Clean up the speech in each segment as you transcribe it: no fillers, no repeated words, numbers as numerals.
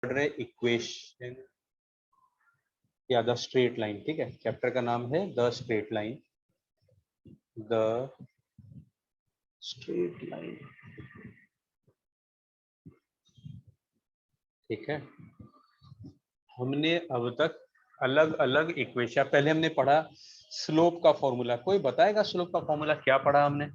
पढ़ रहे इक्वेशन या द स्ट्रेट लाइन, ठीक है। चैप्टर का नाम है the straight line, the straight line, ठीक है। हमने अब तक अलग अलग इक्वेशन, पहले हमने पढ़ा स्लोप का फॉर्मूला। कोई बताएगा स्लोप का फॉर्मूला क्या पढ़ा हमने?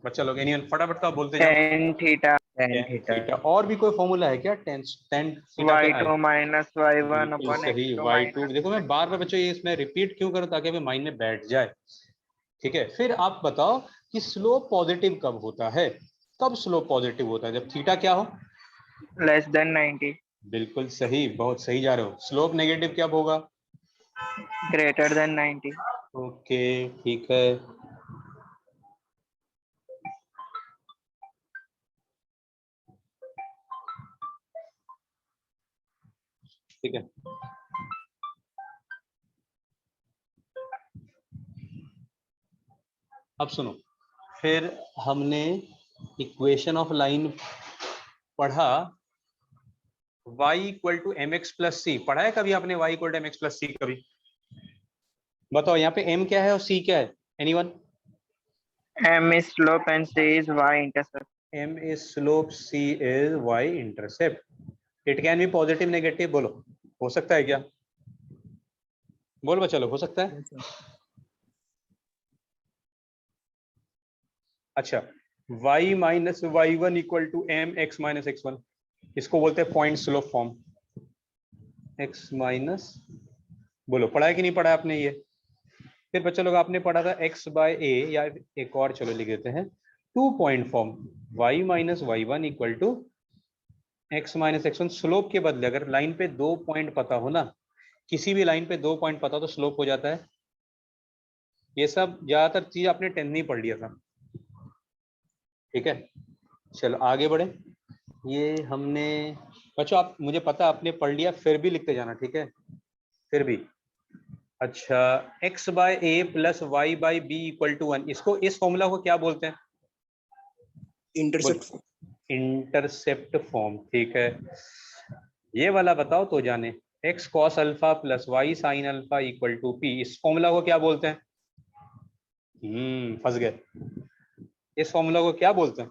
बच्चा लोग एनीवन फटाफट का बोलते जाओ। tan theta tan theta. और भी कोई फॉर्मूला है क्या? टेन थीटा का y2 माइनस y1 बिल्कुल अपॉन सही, x2 y2। माइनस देखो मैं बार बार बच्चों ये इसमें रिपीट क्यों करूं, ताकि हमें माइंड में बैठ जाए, ठीक है। फिर आप बताओ कि स्लोप पॉजिटिव कब होता है? कब स्लोप पॉजिटिव होता है? जब थीटा क्या हो? लेस देन 90, बिल्कुल सही, बहुत सही जा रहे हो। स्लोप नेगेटिव कब होगा? Greater than 90। ओके, ठीक है। ठीक है, अब सुनो। फिर हमने इक्वेशन ऑफ लाइन पढ़ा, y equal to m x plus c. पढ़ा है कभी आपने y equal to m x plus c? कभी बताओ, यहाँ पे m क्या है और c क्या है? Anyone? m is slope and c is y intercept. m is slope, c is y intercept. it can be positive negative, बोलो हो सकता है क्या? बोल बच्चा लोग, हो सकता है? अच्छा, y minus y one equal to m x minus x one, इसको बोलते हैं point slope form. x minus, बोलो पढ़ा है कि नहीं पढ़ा है आपने ये? फिर बच्चा लोग आपने पढ़ा था x बाय ए, या एक और चलो लिख देते हैं, two point form, y minus y one equal to x minus x one. Slope के बदले अगर लाइन पे 2 पॉइंट पता हो ना, किसी भी लाइन पे 2 पॉइंट पता हो तो स्लोप हो जाता है। ये सब ज्यादातर चीज आपने 10th में पढ़ लिया था, ठीक है। चलो आगे बढ़े। ये हमने बच्चों, आप मुझे पता आपने पढ़ लिया, फिर भी लिखते जाना, ठीक है, फिर भी। अच्छा, x by a plus y by b equal to one, इसको, इस फॉर्मूला को क्या बोलते हैं? इंटरसेप्ट। इंटरसेप्ट फॉर्म, ठीक है। ये वाला बताओ तो जाने, x cos alpha plus y sine alpha equal to p, इस फॉर्मूला को क्या बोलते हैं? फंस गए। इस फॉर्मूला को क्या बोलते हैं?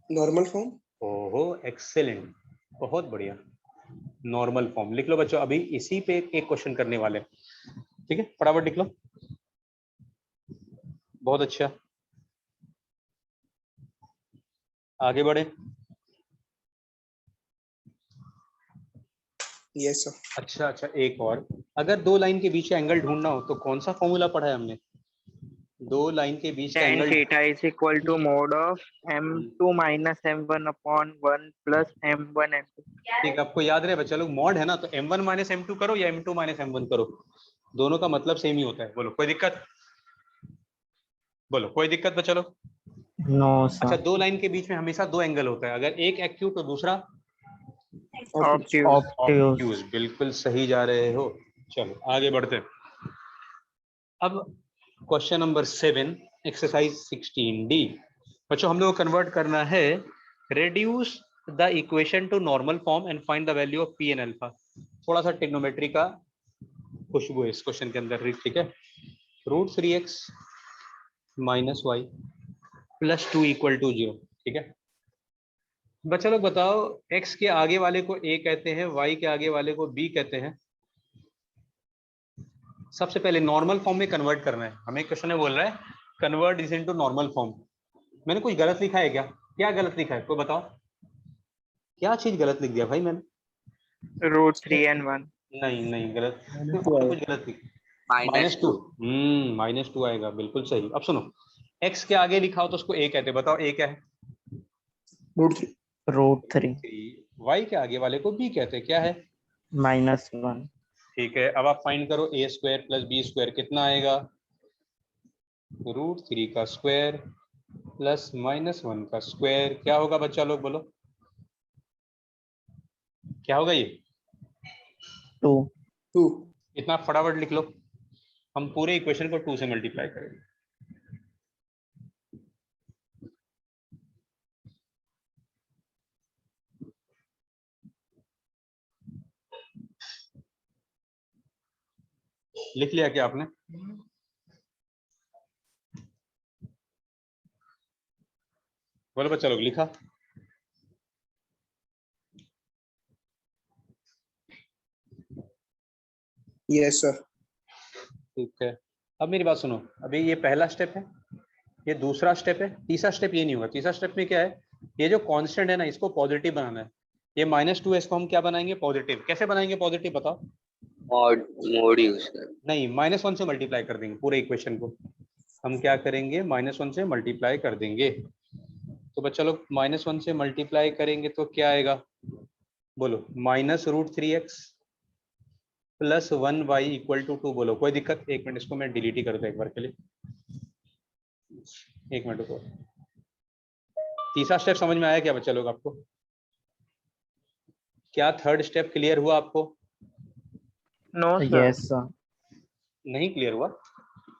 Normal form. ओहो, एक्सेलेंट, बहुत बढ़िया। नॉर्मल फॉर्म लिख लो बच्चों, अभी इसी पे एक क्वेश्चन करने वाले, ठीक है, फटाफट लिख लो। बहुत अच्छा, आगे बढ़े। Yes sir. अच्छा अच्छा, एक और, अगर दो लाइन के बीच का एंगल ढूंढना हो तो कौन सा फॉर्मूला पढ़ा है हमने? दो लाइन के बीच का tan angle, theta is equal to mod of m2 minus m1 upon 1 plus m1 m2. ठीक, आपको याद रहे बच्चा लोग, मॉड है ना, तो m1 माइनस एम टू करो या m2 माइनस m1 करो, दोनों का मतलब सेम ही होता है। बोलो कोई दिक्कत? बोलो कोई दिक्कत बच्चा लोग? No अच्छा, sir. दो लाइन के बीच में हमेशा दो एंगल होता है, अगर एक एक्यूट तो दूसरा Obtuse. ऑब्ट्यूज। बिल्कुल सही जा रहे हो। चलो आगे बढ़ते हैं। अब क्वेश्चन नंबर 7, एक्सरसाइज 16D। बच्चों हम लोग को कन्वर्ट करना है, reduce the equation to normal form and find the value of p and alpha. थोड़ा सा ट्रिग्नोमेट्री का खुशबू है इस क्वेश्चन के अंदर, ठीक है। Root 3x minus y plus two equal to 0, ठीक है। बच्चा लोग बताओ, x के आगे वाले को a कहते हैं, y के आगे वाले को b कहते हैं। सबसे पहले नॉर्मल फॉर्म में कन्वर्ट करना है हमें, क्वेश्चन में बोल रहा है convert this into normal form. मैंने कुछ गलत लिखा है क्या? क्या गलत लिखा है कोई बताओ, क्या चीज गलत लिख दिया भाई मैंने? Root 3 and 1. नहीं नहीं, गलत कुछ गलत लिख, -2। -2 आएगा, बिल्कुल सही। अब सुनो, x के आगे लिखा हो तो उसको a कहते हैं, बताओ a क्या है? रूट 3। Root 3 y के आगे वाले को b कहते हैं, क्या है? -1. ठीक है, अब आप फाइंड करो a square plus b square कितना आएगा? रूट 3 का स्क्वायर प्लस -1 का स्क्वायर, क्या होगा बच्चा लोग बोलो, क्या होगा ये? 2. इतना फटाफट लिख लो, हम पूरे इक्वेशन को 2 से मल्टीप्लाई करेंगे। लिख लिया क्या आपने? बोलो बच्चा लोग, लिखा? Yes, sir. ठीक है, अब मेरी बात सुनो। अभी ये पहला स्टेप है, ये दूसरा स्टेप है, तीसरा स्टेप ये नहीं होगा। तीसरा स्टेप में क्या है, ये जो कांस्टेंट है ना, इसको पॉजिटिव बनाना है। ये -2 इसको हम क्या बनाएंगे, पॉजिटिव। कैसे बनाएंगे पॉजिटिव, बताओ? मॉड मोड यूज कर। नहीं, -1 से मल्टीप्लाई कर देंगे पूरे इक्वेशन को। हम क्या करेंगे, -1 से मल्टीप्लाई कर देंगे। तो बच्चा लोग -1 से मल्टीप्लाई करेंगे तो क्या आएगा, बोलो? -√3x + 1y = 2। बोलो कोई दिक्कत? एक मिनट, इसको मैं डिलीट ही कर दूं एक बार के लिए। एक मिनट को। तीसरा स्टेप समझ में आया क्या बच्चा लोग आपको? क्या थर्ड स्टेप क्लियर हुआ आपको? No sir. Yes sir. नहीं क्लियर हुआ?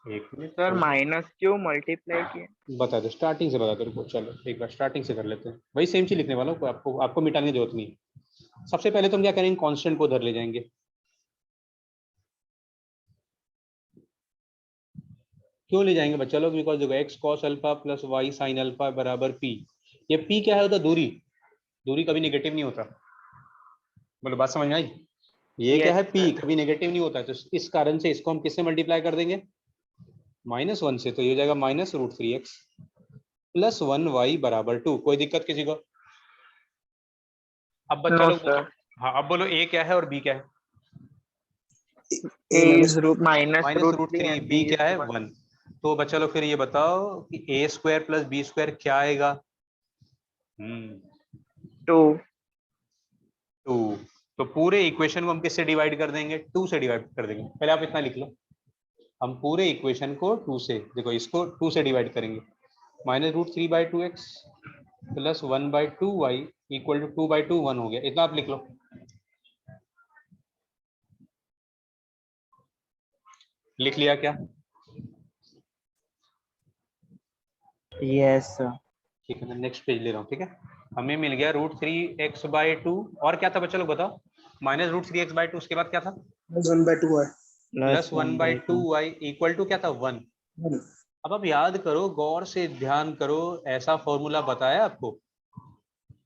एक मिनट सर माइनस क्यों मल्टीप्लाई किया? बता दो, स्टार्टिंग से बता दो रुको। चलो एक बार स्टार्टिंग से कर लेते हैं, वही सेम चीज लिखने वाला हूँ, आपको मिटाने की जरूरत नहीं है। सबसे पहले तो हम क्या करेंगे, कांस्टेंट को उधर ले जाएंगे। क्यों ले जाएंगे बच्चा लोग? बिकॉज देखो x cos alpha plus y sin alpha बराबर p। ये p क्या है, होता दूरी। दूरी कभी नेगेटिव नहीं होता। बोलो बात समझ में आई? ये क्या है, p कभी नेगेटिव नहीं होता है। तो इस कारण से इसको हम किससे मल्टीप्लाई कर देंगे, -1 से। तो ये हो जाएगा -√3x + 1y = 2। कोई दिक्कत किसी को? अब बच्चा नो लोग सर। हाँ, अब बोलो a क्या है और b क्या है? A minus -√3, b क्या है 1। तो बच्चा लोग फिर ये बताओ कि a² + b² क्या आएगा? 2। 2। तो पूरे इक्वेशन को हम किससे डिवाइड कर देंगे, 2 से डिवाइड कर देंगे। पहले आप इतना लिख लो, हम पूरे इक्वेशन को 2 से, देखो इसको 2 से डिवाइड करेंगे। -√3/2x + 1/2y = 2/2 1 हो गया। इतना आप लिख लो। लिख लिया क्या? Yes sir. ठीक है, मैं नेक्स्ट पेज ले रहा हूँ। ठीक है, हमें मिल गया √3x/2। और क्या था बच्चा लोग बताओ? -√3x/2, उसके बाद क्या था? +1/2y. + 1/2y = क्या था, 1। 1. अब आप याद करो, गौर से ध्यान करो, ऐसा फॉर्मूला बताया आपको।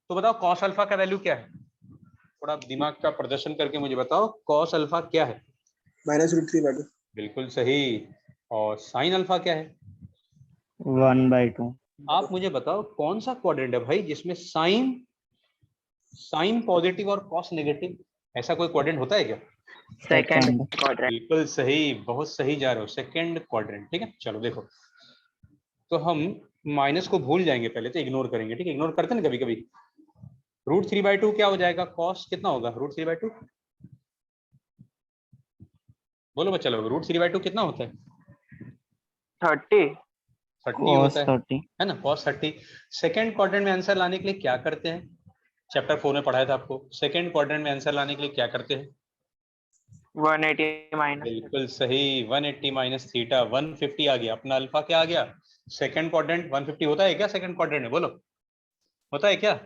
तो बताओ cos अल्फा का वैल्यू क्या है? थोड़ा दिमाग का प्रदर्शन करके मुझे बताओ, cos अल्फा क्या है? -√3/2. बिल्कुल सही। और sin अल्फा क्या है? 1/2। आप मुझे बताओ कौन सा क्वाड्रेंट है भाई जिसमें साइन पॉजिटिव और cos नेगेटिव? ऐसा कोई क्वाड्रेंट होता है क्या? Second quadrant. बिल्कुल सही, बहुत सही जा रहे हो, सेकंड क्वाड्रेंट। ठीक है, चलो देखो, तो हम माइनस को भूल जाएंगे, पहले तो इग्नोर करेंगे। ठीक है, इग्नोर करते हैं ना कभी कभी। √3/2 क्या हो जाएगा, cos कितना होगा √3/2? बोलो बच्चा लोग, √3/2 कितना होता है? 30। 30 होता cos 30। है ना, cos 30। सेकंड क्वाड्रेंट में आंसर लाने के लिए क्या करते हैं? चैप्टर 4 में पढ़ाया था आपको। सेकंड क्वाड्रेंट में आंसर लाने के लिए क्या करते हैं? 180 माइनस। बिल्कुल सही, 180 - थीटा, 150 आ गया अपना। अल्फा क्या आ गया? सेकंड क्वाड्रेंट 150 होता है क्या सेकंड क्वाड्रेंट में? बोलो, होता है क्या?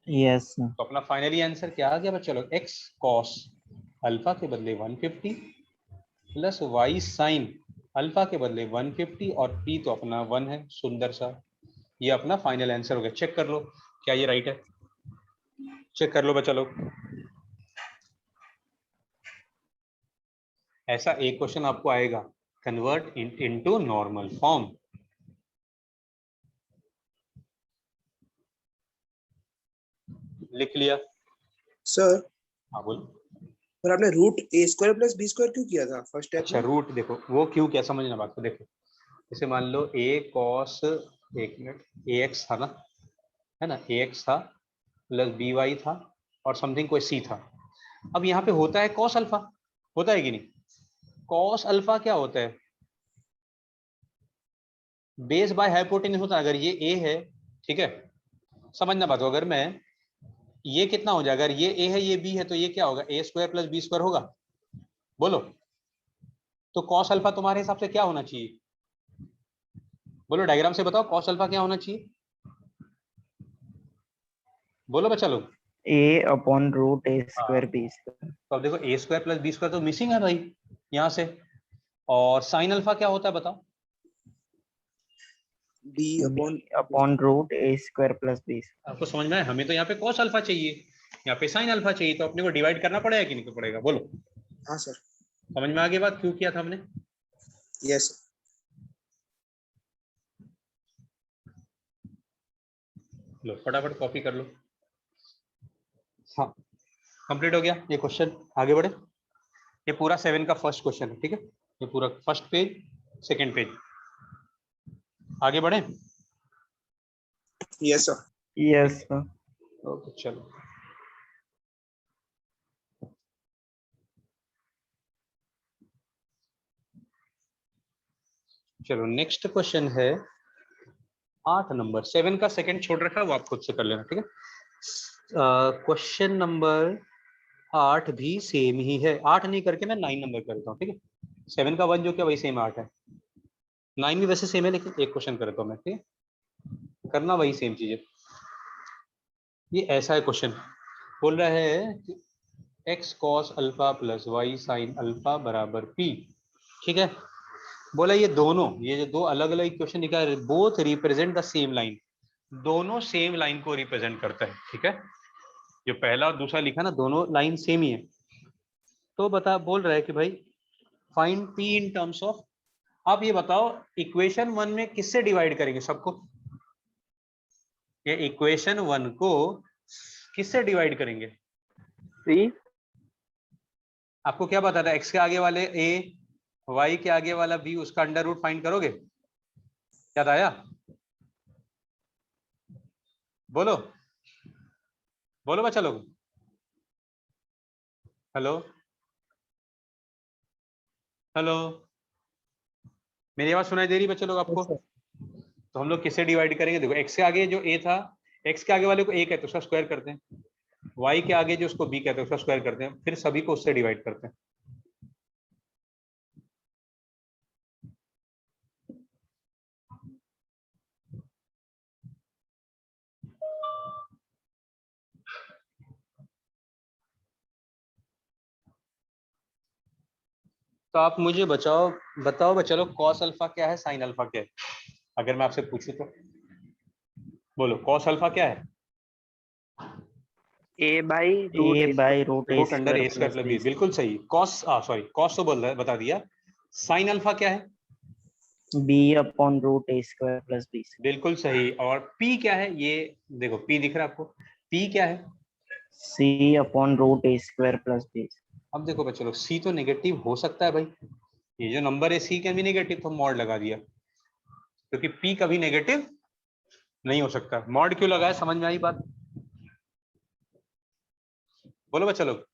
Yes sir. तो अपना फाइनली आंसर क्या आ गया बच्चा लोग, x cos अल्फा के बदले 150 + y sin अल्फा के बदले 150 और p तो अपना 1 है। सुंदर सा, ये अपना फाइनल आंसर हो गया। चेक कर लो क्या ये राइट है, चेक कर लो बच्चा लोग। ऐसा एक क्वेश्चन आपको आएगा, कन्वर्ट इनटू नॉर्मल फॉर्म। लिख लिया? सर, हाँ बोलो। पर आपने √a² + b² क्यों किया था फर्स्ट स्टेप अच्छा, में? रूट देखो वो क्यों, क्या समझना बात को। देखो जैसे मान लो a cos, एक मिनट, ax था ना, है ना, ax था प्लस by था और समथिंग कोई c था। अब यहाँ पे होता है cos अल्फा, होता है कि नहीं? cos अल्फा क्या होता है, बेस बाय हाइपोटेन्यूज होता है। अगर ये a है, ठीक है, समझना बात को, अगर मैं ये कितना हो जाएगा, अगर ये a है ये b है, तो ये क्या होगा, a² + b² होगा। बोलो, तो cos अल्फा तुम्हारे हिसाब से क्या होना चाहिए? बोलो डायग्राम से बताओ, cos अल्फा क्या होना चाहिए? बोलो बच्चा लोग। a/√a² b²। तो अब देखो a² + b² तो मिसिंग है भाई, यहाँ से, और साइन अल्फा क्या होता है बताओ? b अपॉन अपॉन रूट ए स्क्वायर प्लस बी। आपको समझ में आया? हमें तो यहाँ पे कॉस अल्फा चाहिए, यहाँ पे साइन अल्फा चाहिए, तो अपने को डिवाइड करना पड़ेगा कि नहीं पड़ेगा? बोलो, हाँ सर, समझ में आ गई बात क्यों किया था हमने? यस लो फटाफट कॉपी कर लो। हाँ कंप्लीट हो गया ये क्वेश्चन, आगे बढ़े। ये पूरा 7 का फर्स्ट क्वेश्चन है, ठीक है, ये पूरा फर्स्ट पेज सेकंड पेज, आगे बढ़े। Yes sir. Yes sir. Okay चलो, चलो नेक्स्ट क्वेश्चन है 8 नंबर, 7 का सेकंड छोड़ रखा है वो आप खुद से कर लेना, ठीक है। क्वेश्चन नंबर 8 भी सेम ही है, 8 नहीं करके मैं 9 नंबर करता हूँ, ठीक है। 7 का 1 जो क्या वही सेम 8 है, 9 भी वैसे सेम है, लेकिन एक क्वेश्चन करता हूँ मैं, ठीक है, करना वही सेम चीज है। ये ऐसा है क्वेश्चन, बोल रहा है कि x cos alpha plus y sine alpha बराबर p, ठीक है। बोला ये दोनों, ये जो दो अलग अलग इक्वेशन निकाले, both represent the same line, दोनों सेम लाइन को रिप्रेजेंट करता है, ठीक है। जो पहला और दूसरा लिखा ना, दोनों लाइन सेम ही है। तो बता, बोल रहा है कि भाई find p in terms of, आप ये बताओ इक्वेशन 1 में किससे डिवाइड करेंगे सबको? ये इक्वेशन 1 को किससे डिवाइड करेंगे? सी। आपको क्या पता था? x के आगे वाले a, y के आगे वाला b, उसका अंडर रूट फाइंड करोगे? याद आया? बोलो बोलो बच्चा लोग, हेलो हेलो, मेरी आवाज सुनाई दे रही बच्चे लोग आपको? तो हम लोग किससे डिवाइड करेंगे? देखो x के आगे जो a था, x के आगे वाले को a कहते हैं, उसका स्क्वायर करते हैं, y के आगे जो उसको b कहते हैं उसका स्क्वायर करते हैं, फिर सभी को उससे डिवाइड करते हैं। तो आप मुझे बताओ बच्चा लोग, कॉस अल्फा क्या है, साइन अल्फा क्या है? अगर मैं आपसे पूछूं तो बोलो, कॉस अल्फा क्या है? A by a by root a root under a square square plus plus b. B, बिल्कुल सही। कॉस सॉरी कॉस तो बोल रहा है, बता दिया। साइन अल्फा क्या है? बी अपॉन रूट ए स्क्वायर प्लस बी। बिल्कुल सही। और पी क्या है? ये देखो पी दिख रहा है आपको, पी क्या है? सी अपॉन रूट ए स्क्वायर प्लस बी। अब देखो बच्चों लोग, सी तो नेगेटिव हो सकता है भाई, ये जो नंबर है सी कैन भी नेगेटिव, तो मॉड लगा दिया, क्योंकि पी कभी नेगेटिव नहीं हो सकता। मॉड क्यों लगाया, समझ में आई बात? बोलो बच्चा लोग,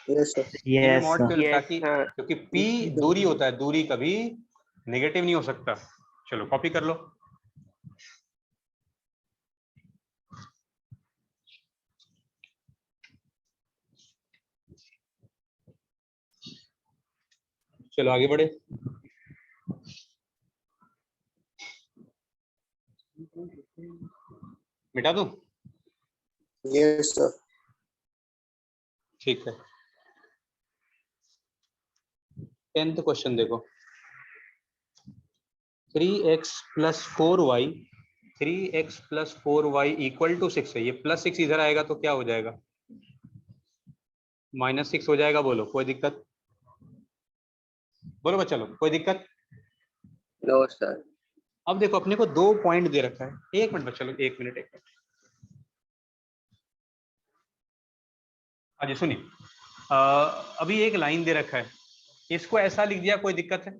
यस सर। पी में यस मॉड क्यों, यस ताकि सर। क्योंकि पी दूरी होता है, दूरी कभी नेगेटिव नहीं हो सकता। चलो कॉपी कर लो। चलो आगे बढ़े। मिटा दूं? Yes sir. ठीक है, 10th क्वेश्चन देखो, 3x plus 4y, 3x plus 4y equal to 6 है। ये प्लस 6 इधर आएगा तो क्या हो जाएगा? -6 हो जाएगा। बोलो कोई दिक्कत? बोलो बच्चा लोग, कोई दिक्कत? No sir. अब देखो अपने को 2 पॉइंट दे रखा है, एक मिनट बच्चा लोग, एक मिनट। हाँ जी सुनिए, अभी एक लाइन दे रखा है, इसको ऐसा लिख दिया, कोई दिक्कत है?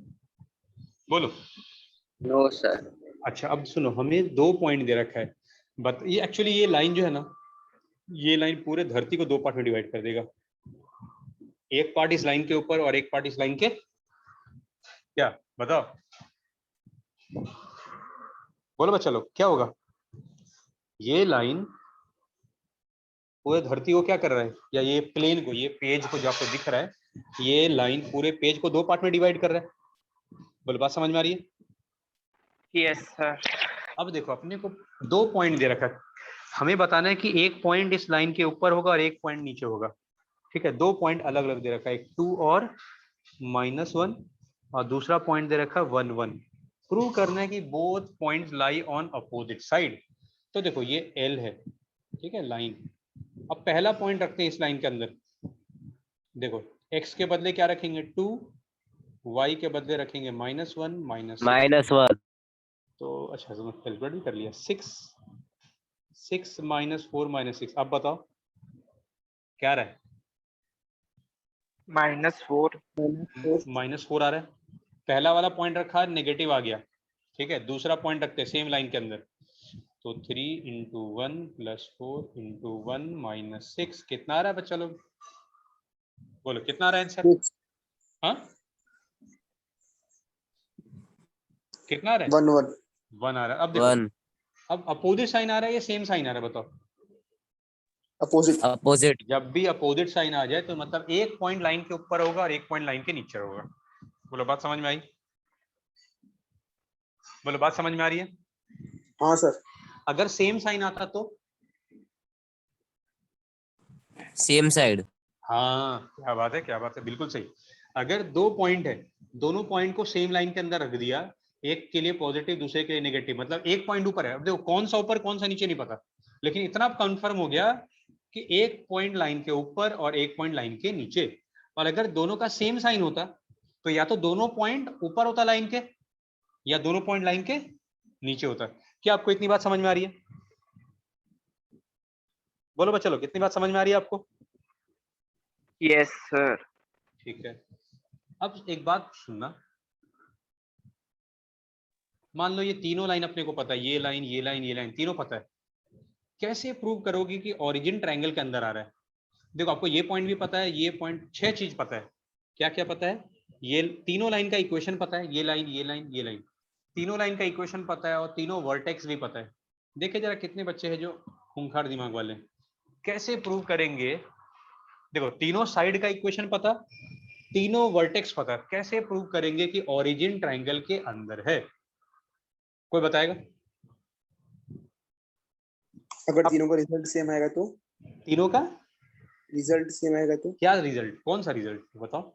बोलो। No sir. अच्छा अब सुनो, हमें 2 पॉइंट दे रखा है, बट ये एक्चुअली ये लाइन जो है ना, ये लाइन पूरे धरती को 2 पार्ट में डिवाइड कर देगा। एक पार्ट इस लाइन के ऊपर और एक पार्ट इस लाइन के, क्या बताओ? बोलो बच्चा लोग, क्या होगा? ये लाइन पूरे धरती को क्या कर रहा है, या ये प्लेन को, ये पेज को जो आपको दिख रहा है, ये लाइन पूरे पेज को 2 पार्ट में डिवाइड कर रहा है। बोलो बात समझ में आ रही है? Yes sir. अब देखो अपने को 2 पॉइंट दे रखा है, हमें बताना है कि एक पॉइंट इस लाइन के ऊपर होगा और एक पॉइंट नीचे होगा, ठीक है। 2 पॉइंट अलग अलग दे रखा है, एक 2 और -1 और दूसरा पॉइंट दे रखा है 1 1। प्रूव करना है कि both points lie on opposite side. तो देखो ये L है, ठीक है, लाइन। अब पहला पॉइंट रखते हैं इस लाइन के अंदर। देखो x के बदले क्या रखेंगे 2, y के बदले रखेंगे -1 -6। -1 तो अच्छा कैलकुलेट भी कर लिया। 6 -4 -6। अब बताओ क्या रहा है? -4। -4 आ रहा है। पहला वाला पॉइंट रखा है, नेगेटिव आ गया, ठीक है। दूसरा पॉइंट रखते हैं सेम लाइन के अंदर। तो 3 × 1 + 4 × 1 - 6 कितना आ रहा है बच्चा लोग? बोलो कितना आ रहा है आंसर? हाँ कितना आ रहा है? 1 1 1 आ रहा है। अब देखो, 1 अब अपोजिट साइन आ रहा है या सेम साइन आ रहा है बताओ? अपोजिट। अपोजिट। जब भी अपोजिट साइन आ जाए तो मतलब एक पॉइंट लाइन के ऊपर होगा और एक पॉइंट लाइन के नीचे होगा। बोलो बात समझ में आई? बोलो बात समझ में आ रही है? हाँ सर। अगर सेम साइन आता तो? Same side. हाँ क्या बात है, क्या बात है, बिल्कुल सही। अगर दो पॉइंट है, दोनों पॉइंट को सेम लाइन के अंदर रख दिया, एक के लिए पॉजिटिव दूसरे के लिए नेगेटिव, मतलब एक पॉइंट ऊपर है। अब देखो कौन सा ऊपर कौन सा नीचे नहीं पता, लेकिन इतना कंफर्म हो गया कि एक पॉइंट लाइन के ऊपर और एक पॉइंट लाइन के नीचे। और अगर दोनों का सेम साइन होता तो या तो दोनों पॉइंट ऊपर होता लाइन के, या दोनों पॉइंट लाइन के नीचे होता। क्या आपको इतनी बात समझ में आ रही है? बोलो बच्चा लोग, कितनी बात समझ में आ रही है आपको? Yes sir. ठीक है। अब एक बात सुनना, मान लो ये तीनों लाइन अपने को पता है, ये लाइन ये लाइन ये लाइन तीनों पता है। कैसे प्रूव करोगे कि ओरिजिन ट्रायंगल के अंदर आ रहा है? देखो आपको ये पॉइंट भी पता है, ये पॉइंट, 6 चीज पता है। क्या क्या पता है? ये तीनों लाइन का इक्वेशन पता है, ये लाइन ये लाइन ये लाइन, तीनों लाइन का इक्वेशन पता है और तीनों वर्टेक्स भी पता है। देखिए जरा कितने बच्चे हैं जो खूंखार दिमाग वाले। कैसे प्रूव करेंगे? देखो तीनों साइड का इक्वेशन पता, तीनों वर्टेक्स पता, कैसे प्रूव करेंगे कि ओरिजिन ट्रायंगल के अंदर है? कोई बताएगा? अगर तीनों का रिजल्ट सेम आएगा तो? तीनों का रिजल्ट सेम आएगा तो? क्या रिजल्ट? कौन सा रिजल्ट बताओ?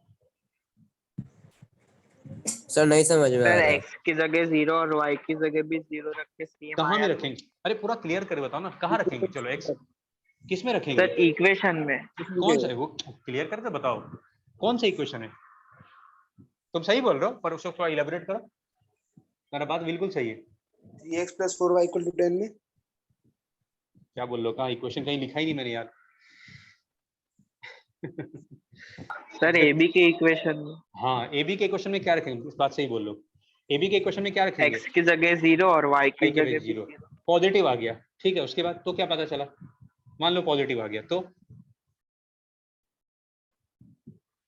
सर नहीं समझ में आ सर रहा। x की जगह 0 और y की जगह भी 0 रख के सेम कहाँ में आया तो? रखेंगे? अरे पूरा क्लियर कर बताओ ना, कहाँ रखेंगे? चलो एक्स किस में रखेंगे? सर इक्वेशन में। कौन सा है वो? क्लियर करके बताओ कौन सा इक्वेशन है। तुम सही बोल रहे हो पर उसको थोड़ा इलेबोरेट करो। मेरा बात बिल्कुल सही है। 3x + 4y = 10 में? क्या बोल रहे हो? कहाँ इक्वेशन? कहीं लिखा ही नहीं मैंने यार। सर ए बी के इक्वेशन में हाँ ए बी के इक्वेशन में क्या रखेंगे? इस बात से ही बोल लो। ए बी के इक्वेशन में क्या रखेंगे? x की जगह 0 और y की आई के जगह भी जीरो। 0। पॉजिटिव आ गया, ठीक है। उसके बाद तो क्या पता चला? मान लो पॉजिटिव आ गया तो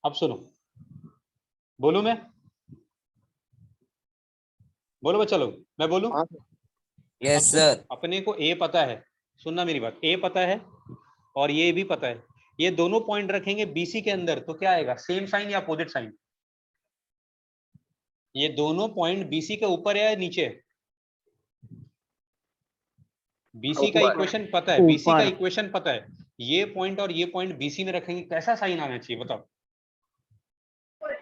अब सुनो, बोलू मैं? बोलो बच्चा लोग, मैं बोलूं? हाँ यस सुनो, सर। अपने को ए पता है, सुनना मेरी बात, ए पता है और ये भी पता है। ये दोनों पॉइंट रखेंगे बीसी के अंदर तो क्या आएगा? सेम साइन या अपोजिट साइन? ये दोनों पॉइंट बीसी के ऊपर है या नीचे? बीसी का ऊपर। इक्वेशन पता है, बीसी का ऊपर। इक्वेशन पता है। ये पॉइंट और ये पॉइंट बीसी में रखेंगे, कैसा साइन आना चाहिए बताओ?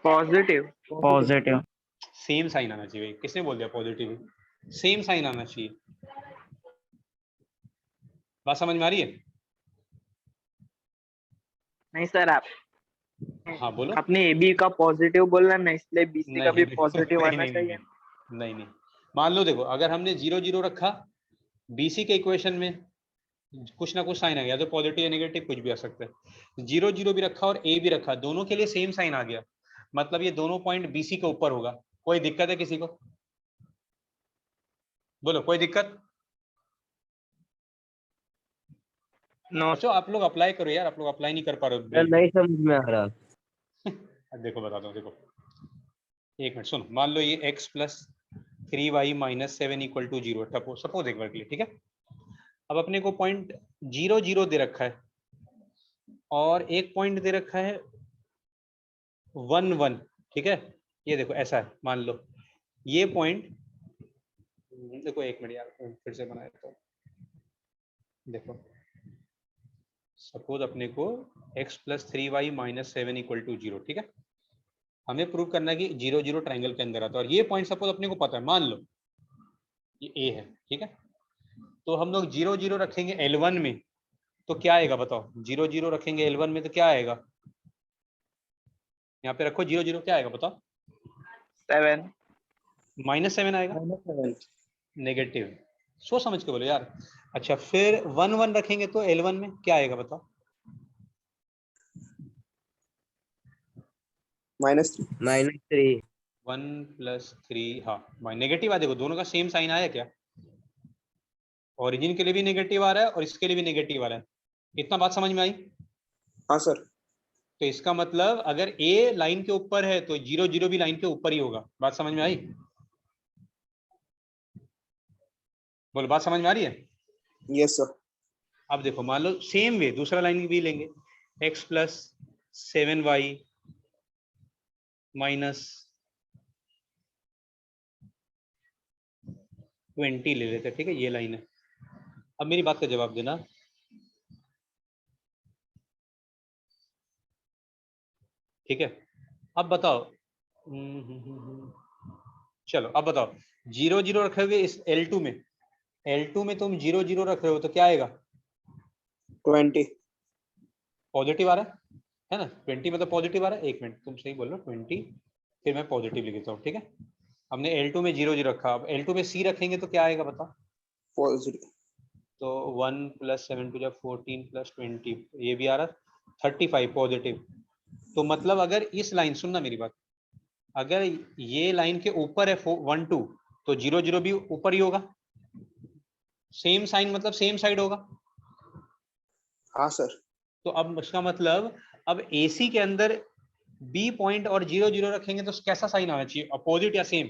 पॉजिटिव। पॉजिटिव। सेम साइन आना चाहिए। किसने बोल दिया पॉजिटिव? सेम साइन आना चाहिए। बात समझ में आ रही है? नहीं सर आप हाँ बोलो। अपने ए बी का पॉजिटिव बोलना ना, इसलिए BC का नहीं भी नहीं पॉजिटिव नहीं आना नहीं चाहिए। नहीं नहीं नहीं। मान लो देखो, अगर हमने 0 0 रखा बीसी के इक्वेशन में, कुछ ना कुछ साइन आ गया, तो पॉजिटिव या नेगेटिव कुछ भी आ सकता है। 0 0 भी रखा और ए भी रखा, दोनों के लिए सेम साइन आ गया, मतलब ये दोनों पॉइंट बीसी के ऊपर होगा। कोई दिक्कत है किसी को? बोलो कोई दिक्कत? नो। अच्छा आप लोग अप्लाई करो यार, आप लोग अप्लाई नहीं कर पा रहे हो सर बिल्कुल। नहीं समझ में आ रहा। अब देखो बताता हूँ, देखो एक मिनट सुनो। मान लो ये x + 3y - 7 = 0, सपोज एक बार के लिए, ठीक है। अब अपने को पॉइंट 0 0 दे रखा है और एक पॉइंट दे रखा है 1 1, ठीक है। ये देखो ऐसा है, मान लो ये पॉइंट, देखो एक मिनट यार फिर से बनाया तो देखो, सपोज अपने को x + 3y - 7 = 0, ठीक है। हमें प्रूव करना है कि 0 0 ट्रायंगल के अंदर आता है और ये पॉइंट सपोज अपने को पता है, मान लो ये ए है, ठीक है, तो हम लोग 0 0 रखेंगे L1 में तो क्या आएगा बताओ, 0 0 रखेंगे L1 में तो क्या आएगा, यहाँ पे रखो 0 0 क्या आएगा बताओ, 7 -7 आएगा, -7 नेगेटिव, सोच समझ के बोलो यार। अच्छा फिर 1 1 रखेंगे तो L1 में क्या आएगा बताओ, -3 1 + 3, हाँ नेगेटिव आ, देखो दोनों का सेम साइन आया क्या, ओरिजिन के लिए भी नेगेटिव आ रहा है और इसके लिए भी नेगेटिव आ रहा है, इतना बात समझ में आई। हाँ सर। तो इसका मतलब अगर ए लाइन के ऊपर है तो 0 0 भी लाइन के ऊपर ही होगा, बात समझ में आई, बोलो बात समझ में आ रही है। Yes sir. अब देखो मान लो सेम वे दूसरा लाइन भी लेंगे, x + 7y -20 ले लेते हैं, ठीक है, ये लाइन है। अब मेरी बात का जवाब देना, ठीक है, अब बताओ, चलो अब बताओ 0 0 रखोगे इस L2 में, L2 में तुम 0 0 रख रहे हो तो क्या आएगा, 20 पॉजिटिव आ रहा है ना, 20 मतलब पॉजिटिव आ रहा है, एक मिनट तुम सही बोल रहे हो 20, फिर मैं पॉजिटिव लिख देता हूँ, ठीक है, हमने L2 में 0 0 रखा, अब L2 में C रखेंगे तो क्या आएगा बताओ, पॉजिटिव। तो 1 + 7 = 14 + 20, ये भी आ रहा 35 पॉजिटिव। तो मतलब अगर इस लाइन, सुनना मेरी बात, अगर ये लाइन के ऊपर है 1 2 तो 0 0 भी ऊपर ही होगा, सेम साइन मतलब सेम साइड होगा। हाँ सर। तो अब इसका मतलब अब AC के अंदर B पॉइंट और 0 0 रखेंगे तो कैसा साइन आना चाहिए, अपोजिट या सेम।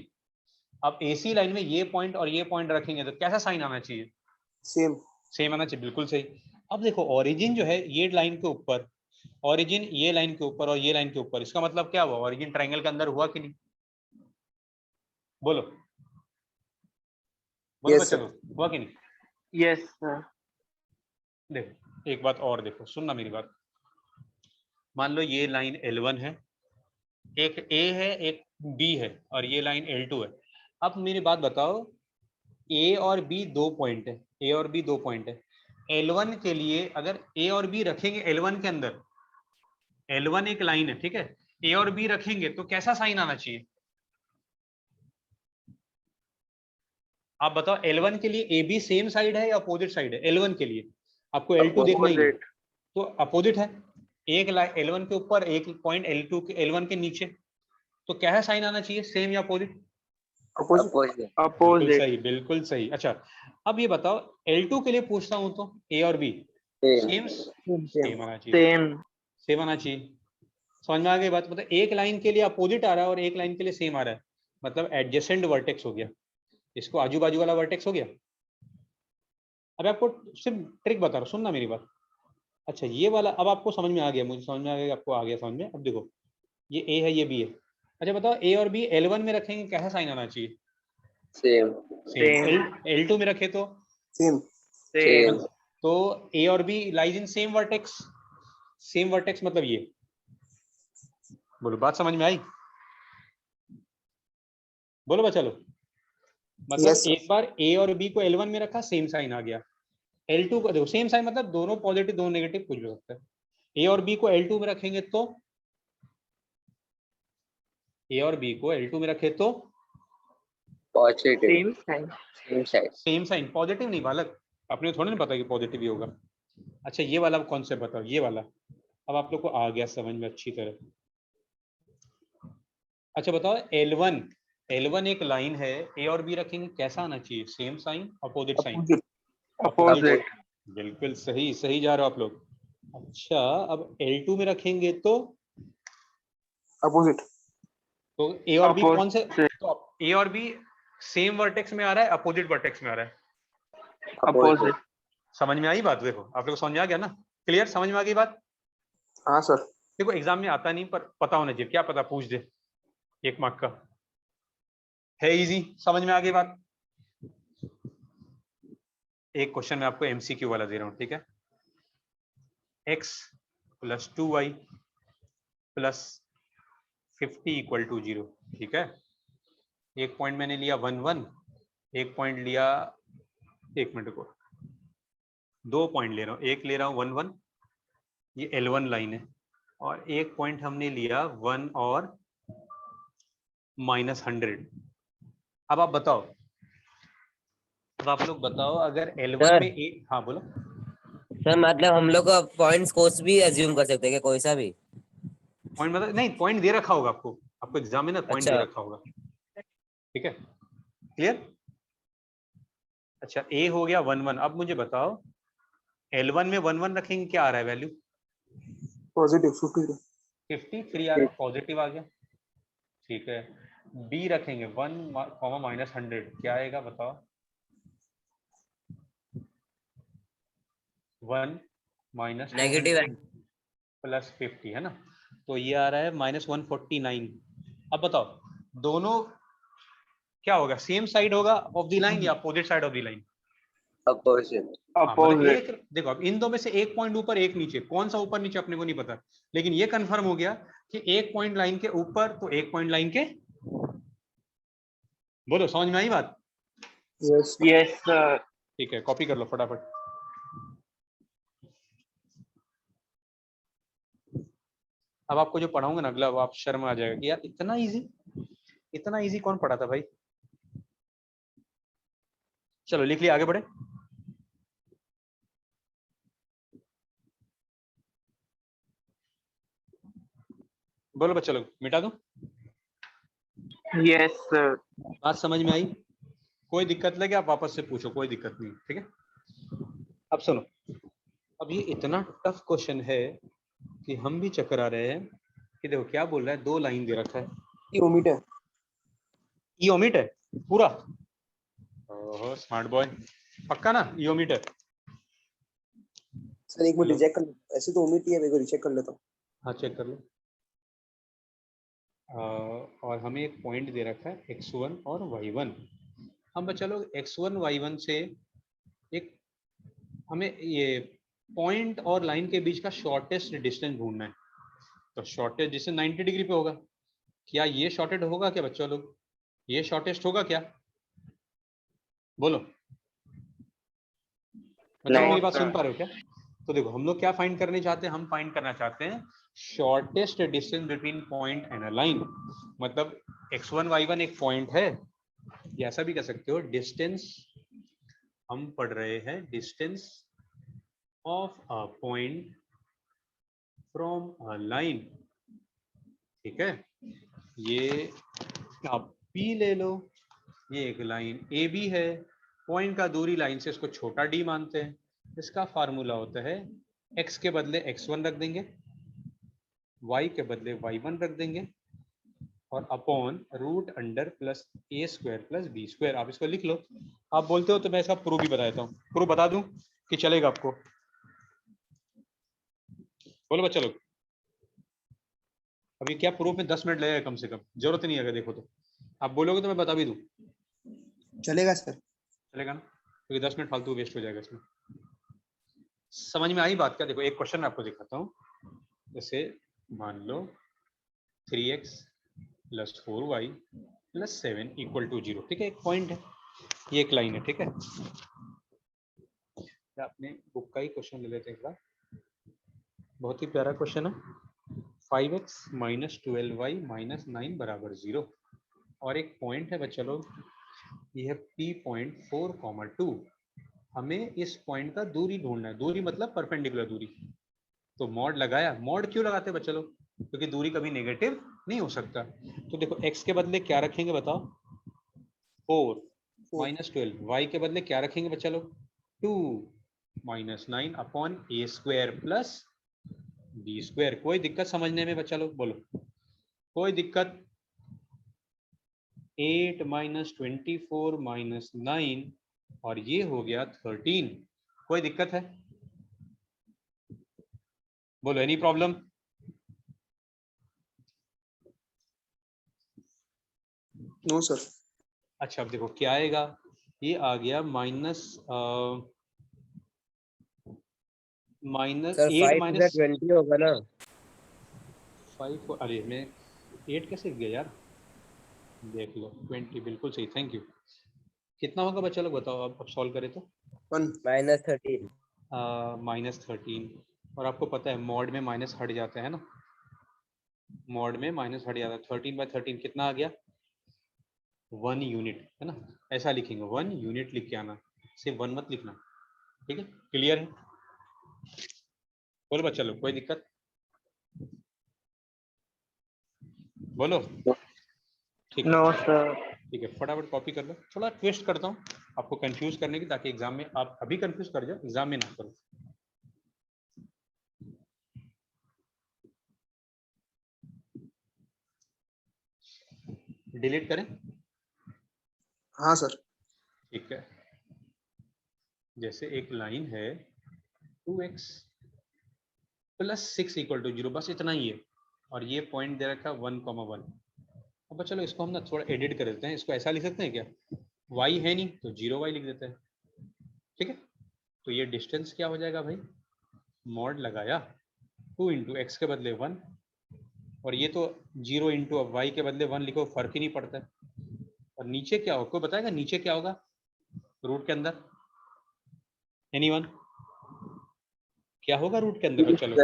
अब AC लाइन में ये पॉइंट और ये पॉइंट रखेंगे तो कैसा साइन आना चाहिए, सेम। सेम आना चाहिए, बिल्कुल सही। अब देखो ओरिजिन जो है ये लाइन के ऊपर, ओरिजिन ये लाइन के ऊपर और ये लाइन के ऊपर, इसका मतलब क्या हुआ, ओरिजिन ट्रायंगल के अंदर हुआ कि नहीं, बोलो बोलो यस बच्चों, सर। हुआ कि नहीं। Yes sir. देखो एक बात और देखो, सुनना मेरी बात, मान लो ये लाइन L1 है, एक A है एक B है और ये लाइन L2 है। अब मेरी बात बताओ, A और B दो पॉइंट है, A और B दो पॉइंट है, L1 के लिए अगर A और B रखेंगे L1 के अंदर, L1 एक लाइन है, ठीक है, A और B रखेंगे तो कैसा साइन आना चाहिए, आप बताओ। L1 के लिए AB सेम साइड है या अपोजिट साइड है, L1 के लिए आपको L2 देखना ही है, अपोजिट। तो अपोजिट है, एक लाइन L1 के ऊपर एक पॉइंट L2 के L1 के नीचे, तो क्या है साइन आना चाहिए, सेम या अपोजिट, अपोजिट। Opposite. बिल्कुल अपोजिट। सही, बिल्कुल सही। अच्छा अब ये बताओ L2 के लिए पूछता हूं तो A और B Same. Same same. Same आना चाहिए, सेम। सेम आना चाहिए, समझ में आ गई बात, मतलब एक लाइन के लिए अपोजिट आ रहा है और एक लाइन के लिए सेम आ रहा है, मतलब एडजेसेंट वर्टेक्स हो गया, इसको आजू बाजू वाला वर्टेक्स हो गया। अब आपको सिर्फ ट्रिक बता रहा हूं, सुनना मेरी बात। अच्छा ये वाला अब आपको समझ में आ गया, मुझे समझ में आ गया, आपको आ गया समझ में। अब देखो ये A है ये B है, अच्छा बताओ A और B L1 में रखेंगे कैसा साइन आना चाहिए, Same. सेम। सेम। L2 में रखे तो सेम। सेम। Same. तो A और B lies in same vertex, same vertex मतलब ये, बोलो बात समझ में आई, बोलो बच्चा लो, मतलब यस सर। एक बार A और B को L1 में रखा सेम साइन आ गया, L2 को देखो सेम साइन मतलब दोनों पॉजिटिव दोनों नेगेटिव कुछ भी हो सकता है, A और B को L2 में रखेंगे तो, A और B को L2 में रखे तो Positive. Same sign. Same side. Same sign, positive नहीं बालक, अपने थोड़ा नहीं पता कि पॉजिटिव ही होगा। अच्छा ये वाला कॉन्सेप्ट बताओ, ये वाला अब आप लोग को आ गया समझ में अच्छी तरह। अच्छा बताओ L1 एक लाइन है, A और B रखेंगे कैसा आना चाहिए, same sign opposite sign, opposite. Opposite. बिल्कुल सही, सही जा रहे हो आप लोग। अच्छा अब L2 में रखेंगे तो अपोजिट। A और B कौन से, अपोजिट। तो A और B सेम वर्टेक्स में आ रहा है अपोजिट वर्टेक्स में आ रहा है, अपोजिट। समझ में आई बात, देखो आप लोग समझ में आ गया ना, क्लियर, समझ में आ गई बात। हाँ सर। देखो एग्जाम में आता नहीं पर पता होना चाहिए, क्या पता पूछ दे, 1 मार्क का है, इजी, समझ में आ गई बात। एक क्वेश्चन मैं आपको MCQ वाला दे रहा हूं, ठीक है, x + 2y + 50 इक्वल टू 0। ठीक है, एक पॉइंट मैंने लिया 1 1, एक पॉइंट लिया, एक मिनट को, 2 पॉइंट ले रहा हूँ, एक ले रहा हूँ 1 1, ये L1 लाइन है, और एक पॉइंट हमने लिया 1 और -100। अब आप बताओ, अब आप लोग बताओ, अगर L1 सर। में एक, हाँ बोलो। सर मतलब हम लोग पॉइंट्स कोर्स भी एज्यूम कर सकते हैं क्या, कोई सा भी? पॉइंट मतलब नहीं, पॉइंट दे रखा होगा आपको, आपको एग्जाम में ना पॉइंट दे अच्छा। रखा होगा। ठीक है, क्लियर। अच्छा, ए हो गया 1 1। अब मुझे बताओ L1 में 1 1 रखेंगे, क्या आ रहा है वैल्यू? पॉजिटिव 50। 53 आ रहा है, पॉजिटिव आ गया। ठीक है, बी रखेंगे 1, -100, क्या आएगा बताओ? 1 नेगेटिव है। प्लस 50 है ना, तो ये आ रहा है -149। अब बताओ दोनों क्या होगा, सेम साइड होगा ऑफ द लाइन या opposite side of the line? Opposite. मतलब अपोजिट। एक, देखो अब इन दो में से एक पॉइंट ऊपर एक नीचे, कौन सा ऊपर नीचे अपने को नहीं पता, लेकिन ये कंफर्म हो गया कि एक पॉइंट लाइन के ऊपर तो एक पॉइंट लाइन के, बोलो समझ में आई बात? Yes yes sir. ठीक है, कॉपी कर लो फटाफट। अब आपको जो पढ़ाऊंगा ना अगला, वो आप शर्म आ जाएगा कि यार इतना इजी कौन पढ़ा था भाई। चलो लिख लिया, आगे बढ़े। बोलो बच्चा लोग, मिटा दूं? Yes sir. बात समझ में आई? कोई दिक्कत लगे आप वापस से पूछो, कोई दिक्कत नहीं। ठीक है, अब सुनो, अब ये इतना टफ क्वेश्चन है कि हम भी चक्कर आ रहे हैं कि देखो क्या बोल रहा है, 2 लाइन दे रखा है, ये ओमिट है ई ओमिट है पूरा। ओहो स्मार्ट बॉय, पक्का ना ई ओमिट है? सर। एक मिनट हेलो? चेक कर लो, ऐसे तो ओमिट ही है, मेरे को रीचेक कर लेता हूँ। हाँ चेक कर लो। और हमें एक पॉइंट दे रखा है x1 और y1। हम बच्चा लोग x1 y1 से एक, हमें ये पॉइंट और लाइन के बीच का शॉर्टेस्ट डिस्टेंस ढूंढना है। तो शॉर्टेस्ट डिस्टेंस 90 डिग्री पे होगा। क्या ये शॉर्टेड होगा क्या बच्चों लोग? ये शॉर्टेस्ट होगा क्या? बोलो बच्चों, नहीं मेरी बात सर। सुन पा रहे हो क्या? तो देखो हम लोग क्या फाइंड करने चाहते हैं, हम फाइंड करना चाहते हैं shortest distance between point and a line. मतलब x1 y1 एक पॉइंट है, या ऐसा भी कह सकते हो डिस्टेंस, हम पढ़ रहे हैं distance of a point from a line. ठीक है, ये आप P ले लो, ये एक लाइन AB है, पॉइंट का दूरी लाइन से इसको छोटा d मानते हैं। इसका फार्मूला होता है x के बदले x1 रख देंगे, y के बदले y1 रख देंगे, और upon root under plus a square plus b square. आप इसको लिख लो। आप बोलते हो तो मैं इसका प्रूफ भी बता देता हूँ। प्रूफ बता दूं कि चलेगा आपको? बोलो बच्चा लोग, अभी क्या प्रूफ में 10 मिनट लगेगा कम से कम, जरूरत नहीं है अगर देखो तो। आप बोलोगे तो मैं बता भी दूं, चलेगा सर। चलेगा ना? क्योंकि 10 मिनट फालतू वेस्ट हो जाएगा इसमें। समझ में आई बात? क्या देखो, एक क्वेश्चन आपको दिखाता हूँ। जैसे मान लो 3x प्लस 4y प्लस 7 इक्वल टू 0। ठीक है, एक पॉइंट है, ये एक लाइन है। ठीक है, अपने बुक का ही क्वेश्चन ले लेते हैं एक बार, बहुत ही प्यारा क्वेश्चन है। 5x माइनस 12y माइनस 9 बराबर 0, और एक पॉइंट है बच्चा लोग, ये है P पॉइंट 4,2। हमें इस पॉइंट का दूरी ढूंढना है, दूरी मतलब परपेंडिकुलर दूरी। तो मॉड लगाया, मॉड क्यों लगाते हैं बच्चा लोग? क्योंकि दूरी कभी नेगेटिव नहीं हो सकता। तो देखो x के बदले क्या रखेंगे बताओ? 4 माइनस 12, y के बदले क्या रखेंगे बच्चा लोग? 2 minus 9 upon a square plus b square. कोई दिक्कत समझने में बच्चा लोग? बोलो कोई दिक्कत? 8 माइनस 24 माइनस 9, और ये हो गया 13। कोई दिक्कत है? बोलो एनी प्रॉब्लम? No sir. अच्छा अब देखो क्या आएगा, ये आ गया माइनस सर 8 5 माइनस 20 होगा ना? 5। अरे मैं 8 कैसे गया यार, देख लो 20 बिल्कुल सही, थैंक यू। कितना होगा बच्चा लोग बताओ, अब सॉल्व करें तो वन -13। -13, और आपको पता है मॉड में माइनस हट जाता है ना, मॉड में माइनस हट जाता है। 13/13 कितना आ गया, 1 यूनिट है ना, ऐसा लिखेंगे 1 यूनिट लिख के आना, सिर्फ 1 मत लिखना, ठीक है, क्लियर है? बोलो बच्चा लोग, कोई दिक्कत? बोलो, ठीक है नो चलो, सर। ठीक है फटाफट कॉपी कर लो। थोड़ा ट्विस्ट करता हूँ आपको कंफ्यूज करने की, ताकि एग्जाम में आप अभी कंफ्यूज कर जाओ, एग्जाम में ना करो। डिलीट करें? हाँ सर। ठीक है, जैसे एक लाइन है 2x + 6 = 0, बस इतना ही है, और ये पॉइंट दे रखा 1,1। अब चलो इसको हम ना थोड़ा एडिट कर देते हैं, इसको ऐसा लिख सकते हैं क्या, y है नहीं तो 0y लिख देते हैं, ठीक है। तो ये डिस्टेंस क्या हो जाएगा भाई, मॉड लगाया 2 × x के बदले 1, और ये तो 0 × y के बदले 1 लिखो, फर्क ही नहीं पड़ता है। और नीचे क्या होगा, कोई बताएगा नीचे क्या होगा रूट के अंदर, एनीवन? क्या होगा रूट के अंदर बच्चा लोग?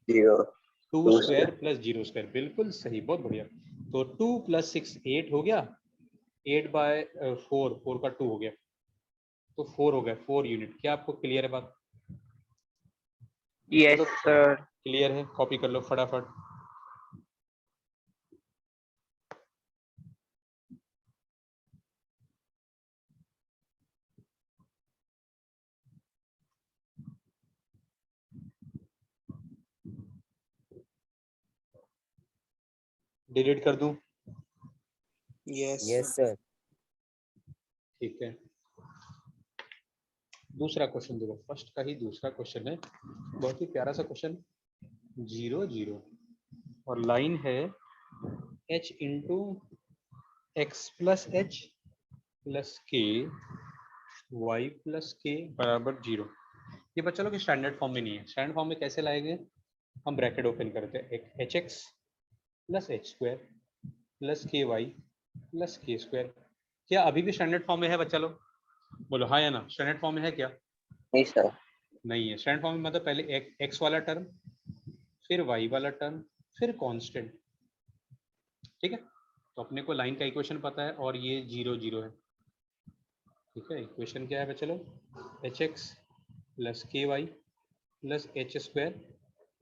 0 2 स्क्वायर प्लस 0 स्क्वायर, बिल्कुल सही, बहुत बढ़िया। तो 2 + 6 8 हो गया, 8/4, 4 का 2 हो गया, तो 4 हो गया, 4 यूनिट। क्या आपको क्लियर है बात? Yes sir. क्लियर है, कॉपी कर लो फटाफट। डिलीट कर दूं? Yes yes sir. ठीक है, दूसरा क्वेश्चन देखो, फर्स्ट का ही दूसरा क्वेश्चन है, बहुत ही प्यारा सा क्वेश्चन। 0 0 और लाइन है h × x + h + k y + k = 0। ये बच्चा लोग स्टैंडर्ड फॉर्म में नहीं है, स्टैंडर्ड फॉर्म में कैसे लाएंगे, हम ब्रैकेट ओपन करते हैं, एक hx + h² + ky + k²। क्या अभी भी स्टैंडर्ड फॉर्म में है बच्चा लोग? बोलो हाँ या ना, स्टैंडर्ड फॉर्म में है क्या? नहीं सर। नहीं है। स्टैंडर्ड फॉर्म में मतलब पहले x वाला टर्म, फिर y वाला टर्म, फिर कांस्टेंट, ठीक है। तो अपने को लाइन का इक्वेशन पता है, और ये 0 0 है, ठीक है। इक्वेशन क्या है बच्चा लोग, hx + ky + h²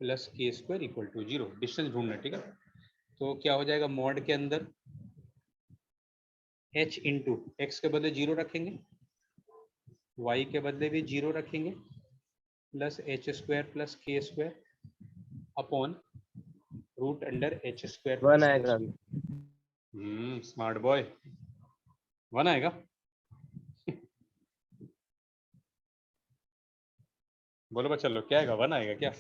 + k² = 0। Distance ढूंढना है, ठीक है। तो क्या हो जाएगा, मॉड के अंदर h × x के बदले 0 रखेंगे, y के बदले भी 0 रखेंगे, + h² + k² अपॉन √h² 1 + आएगा। k²। स्मार्ट बॉय, 1 आएगा। बोलो बच्चा लोग, क्या आएगा, 1 आएगा क्या?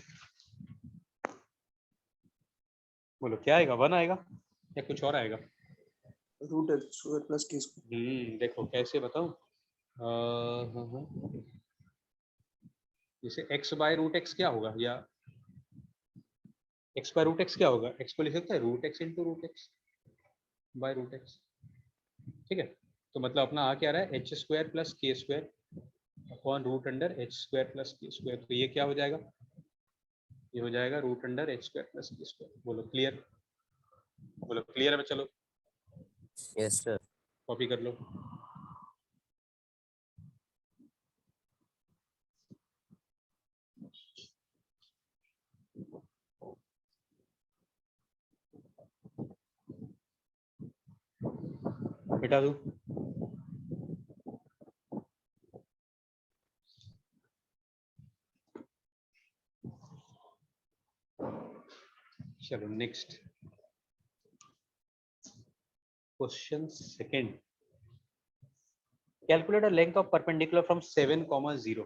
बोलो क्या आएगा, 1 आएगा या कुछ और आएगा? √x² + k²। देखो कैसे बताऊं, हाँ। जैसे x/√x क्या होगा, या x/√x क्या होगा, x को लिख सकते हैं √x × √x/√x, ठीक है। तो मतलब अपना आ क्या रहा है, h² + k² upon √h² + k²। तो ये क्या हो जाएगा, ये हो जाएगा √h² + k²। बोलो क्लियर, बोलो क्लियर है चलो, यस सर। कॉपी कर लो। हटा दूं? चलो next question second. Calculate the length of perpendicular from 7, 0।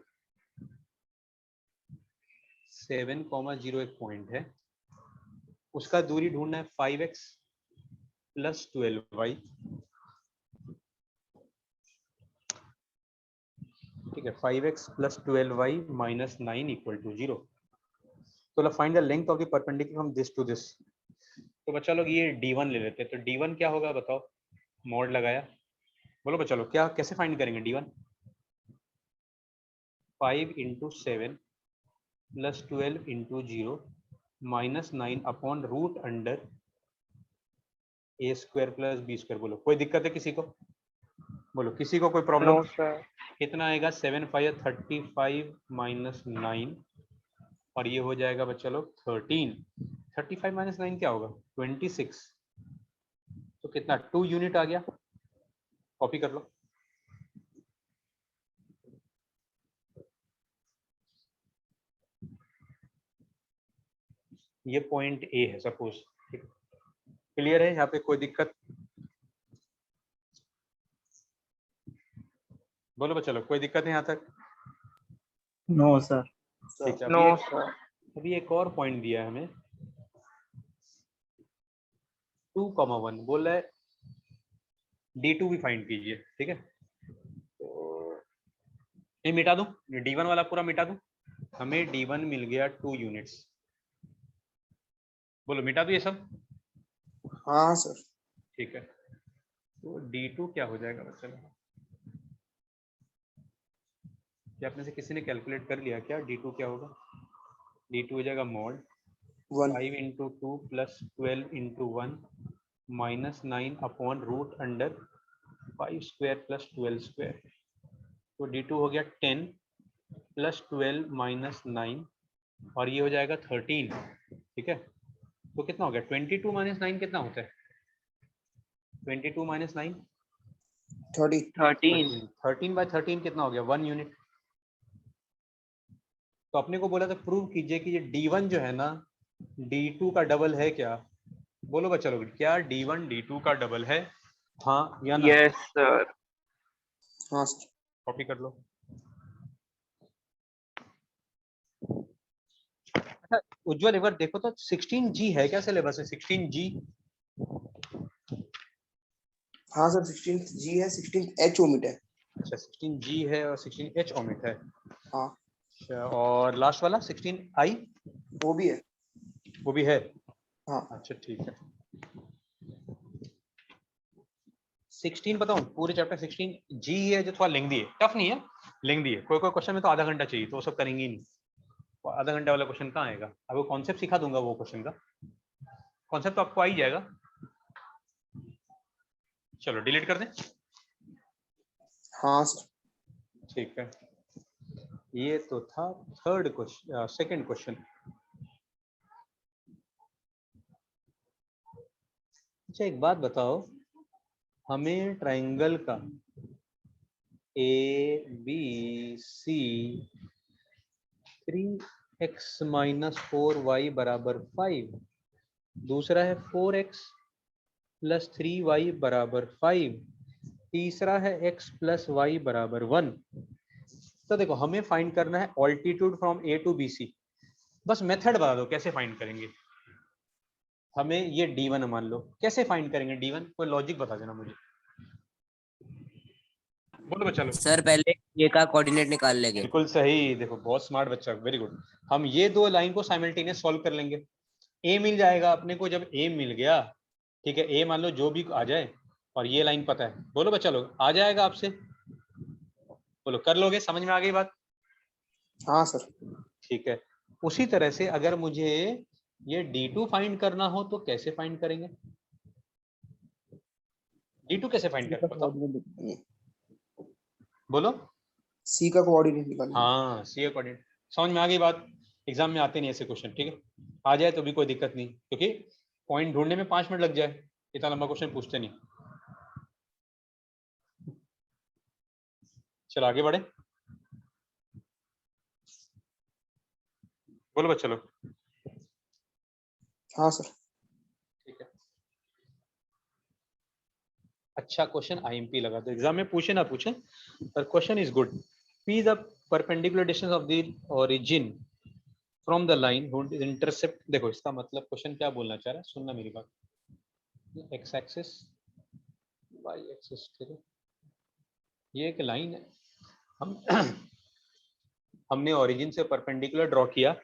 7, 0 एक पॉइंट है, उसका दूरी ढूंढना है 5x + 12y, ठीक है। 5x + 12y - 9 = 0। तो find the length of the perpendicular from this to this. तो बच्चा लोग ये D1 ले लेते हैं, तो D1 क्या होगा बताओ, मॉड लगाया, बोलो बच्चा लोग क्या कैसे फाइंड करेंगे D1? 5 × 7 + 12 × 0 -9 upon root under a² + b²। बोलो कोई दिक्कत है किसी को? बोलो किसी को कोई प्रॉब्लम? No sir. कितना आएगा? 7 × 5 = 35 - 9 और ये हो जाएगा बच्चा लोग 13। 35 - 9 क्या होगा? 26। तो कितना 2 यूनिट आ गया, कॉपी कर लो। ये पॉइंट ए है सपोज, क्लियर है? यहाँ पे कोई दिक्कत? बोलो बच्चा लोग कोई दिक्कत है यहाँ तक? No sir. ठीक है। No sir. अभी एक और पॉइंट दिया है हमें, 2,1 बोल रहा है D2 भी फाइंड कीजिए, ठीक है? तो ये मिटा दूं, ये D1 वाला पूरा मिटा दूं, हमें D1 मिल गया 2 यूनिट्स। बोलो मिटा दूं ये सब? हाँ सर। ठीक है, तो D2 क्या हो जाएगा बच्चा लोग? क्या आपने से किसी ने कैलकुलेट कर लिया क्या D2 क्या होगा? D2 हो जाएगा मॉड 1 5 × 2 + 12 × 1 -9 अपॉन रूट अंडर 5² + 12²। तो D2 हो गया 10 + 12 - 9 और ये हो जाएगा 13, ठीक है? तो कितना हो गया? 22 - 9 कितना होता है? 22 - 9 30 13। 13/13 कितना हो गया? 1 यूनिट। तो अपने को बोला था प्रूव कीजिए कि ये D1 जो है ना D2 का डबल है क्या? बोलो बच्चा लोग क्या D1 D2 का डबल है, हाँ या ना? Yes sir. हाँ सर। कॉपी कर लो। अच्छा उज्जवल एक बार देखो तो 16G है क्या सिलेबस में? 16G? हाँ सर 16G है, 16H ओमिट है। अच्छा 16G है और 16H ओमिट है। हाँ अच्छा और लास्ट वाला 16I वो भी है। वो भी है? हाँ अच्छा ठीक है। 16 बताऊं पूरे चैप्टर 16G है जो थोड़ा लेंदी है, टफ नहीं है, लेंदी है। कोई कोई क्वेश्चन में तो आधा घंटा चाहिए, तो वो सब करेंगे ही नहीं। वो आधा घंटा वाला क्वेश्चन कहाँ आएगा? अब वो कॉन्सेप्ट सिखा दूंगा, वो क्वेश्चन का कॉन्सेप्ट तो आपको आ ही जाएगा। चलो डिलीट कर दें। हाँ सर। ठीक है, ये तो था थर्ड क्वेश्चन, सेकंड क्वेश्चन। अच्छा एक बात बताओ, हमें ट्राइंगल का ABC 3x - 4y = 5, दूसरा है 4x + 3y = 5, तीसरा है x + y = 1। तो देखो हमें फाइंड करना है altitude from A to BC। बस मेथड बता दो कैसे फाइंड करेंगे। हमें ये D1 मान लो, कैसे फाइंड करेंगे D1? कोई लॉजिक बता देना मुझे, बोलो बच्चा लोग। सर पहले ये का कोऑर्डिनेट निकाल लेंगे। बिल्कुल सही, देखो बहुत स्मार्ट बच्चा, वेरी गुड। हम ये दो लाइन को साइमल्टेनियस सॉल्व कर लेंगे। ए मिल जाएगा अपने को, जब ए मिल गया, ठीक है, ए मान लो जो भी आ जाए और ये लाइन पता है, बोलो बच्चा लोग आ जाएगा आपसे? बोलो कर लोगे? समझ में आ गई बात? हाँ सर। ठीक है, उसी तरह से अगर मुझे ये D2 फाइंड करना हो तो कैसे फाइंड करेंगे? D2 कैसे फाइंड करें बताओ? बोलो। C का कोऑर्डिनेट निकालना। हाँ सी कोऑर्डिनेट। समझ में आ गई बात? एग्जाम में आते नहीं ऐसे क्वेश्चन, ठीक है? आ जाए तो भी कोई दिक्कत नहीं, क्योंकि पॉइंट ढूंढने में 5 मिनट लग जाए, इतना लंबा क्वेश्चन पूछते नहीं। चलो आगे बढ़े, बोलो बच्चा लोग। हाँ सर। ठीक है, अच्छा क्वेश्चन IMP लगा दो, एग्जाम में पूछे ना पूछे पर question is good. P the perpendicular distance of the origin from the line intercept. देखो इसका मतलब क्वेश्चन क्या बोलना चाह रहा है, सुनना मेरी बात। एक्स एक्सिस वाई एक्सिस, ठीक है, ये एक लाइन है, हम हमने ओरिजिन से परपेंडिकुलर ड्रॉ किया,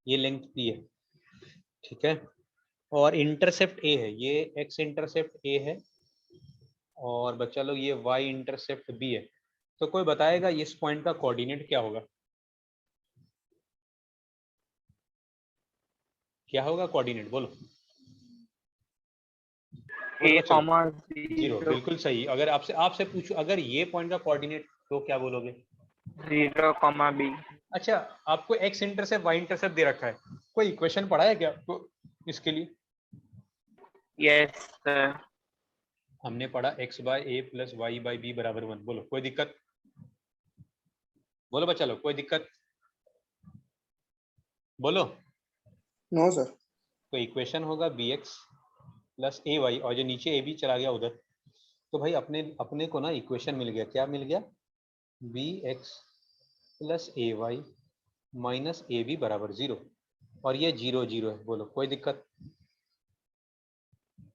ये लेंथ P है, ठीक है। और इंटरसेप्ट ए है, ये एक्स इंटरसेप्ट ए है और बच्चा लोग ये वाई इंटरसेप्ट बी है। तो कोई बताएगा इस पॉइंट का कोऑर्डिनेट क्या होगा? क्या होगा कोऑर्डिनेट, बोलो। A, बोलो बच्चा लोग। 0, बिल्कुल सही। अगर आपसे पूछो अगर ये पॉइंट का कोऑर्डिनेट तो क्या बोलोगे? 0, B. अच्छा, आपको एक्स इंटरसेप्ट वाई इंटरसेप्ट दे रखा है, कोई इक्वेशन पढ़ा है क्या आपको इसके लिए? Yes, sir. हमने पढ़ा x by a plus y by b बराबर 1। बोलो कोई दिक्कत? बोलो बच्चा लोग, कोई दिक्कत? बोलो। No sir. तो इक्वेशन होगा b x plus a y और जो नीचे ए बी चला गया उधर, तो भाई अपने को ना इक्वेशन मिल गया। क्या मिल गया? B x plus a y minus a b बराबर 0 और ये 0 0 है। बोलो कोई दिक्कत?